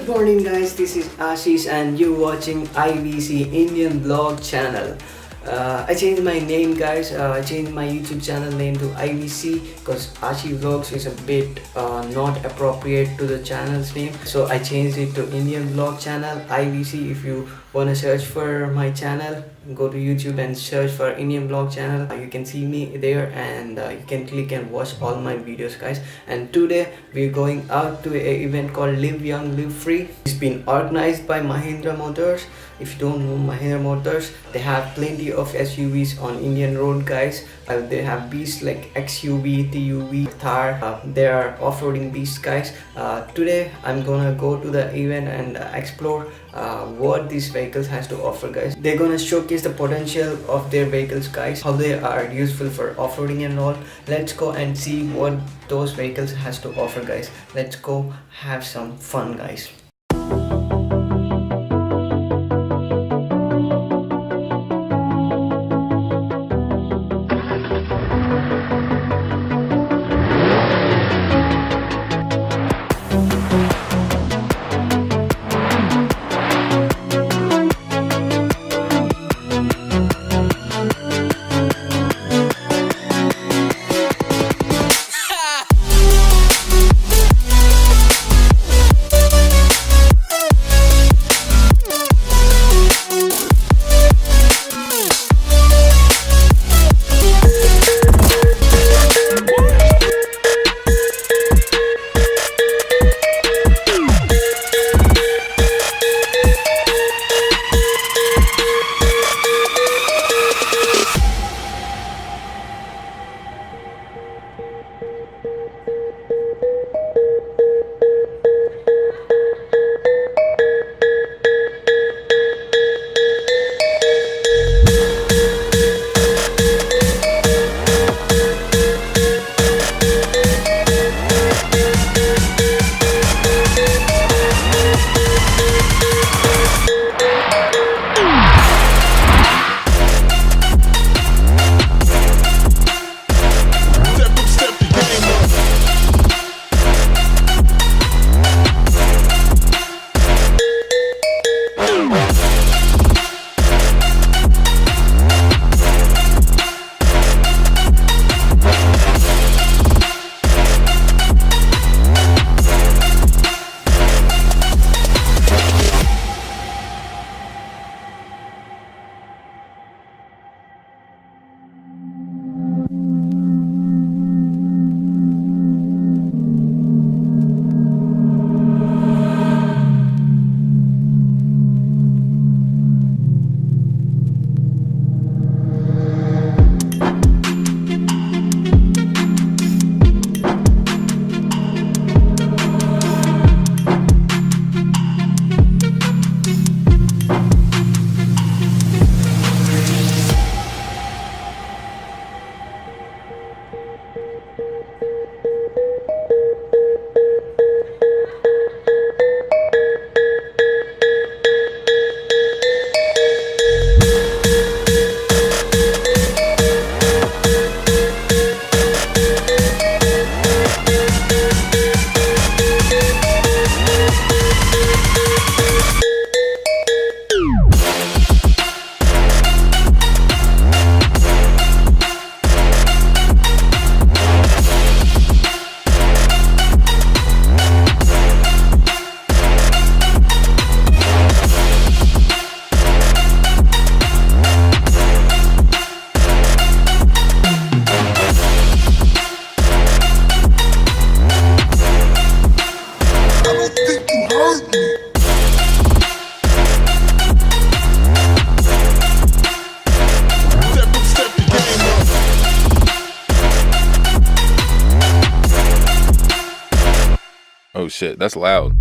Good morning guys, this is Ashish and you're watching IVC Indian Vlog channel. I changed my name guys, I changed my YouTube channel name to IVC because Ashi Vlogs is a bit not appropriate to the channel's name. So I changed it to Indian Vlog channel, IVC. If you want to search for my channel, go to YouTube and search for Indian Vlog channel. You can see me there and you can click and watch all my videos guys. And today we're going out to an event called Live Young Live Free. It's been organized by Mahindra Motors. If you don't know Mahindra Motors, they have plenty of SUVs on Indian road guys. They have beasts like XUV, TUV, Thar. They are off-roading beasts guys. Today I'm gonna go to the event and explore what these vehicles has to offer guys. They're gonna showcase the potential of their vehicles guys, how they are useful for off-roading and all. Let's go and see what those vehicles has to offer guys. Let's go have some fun guys. Oh shit, that's loud.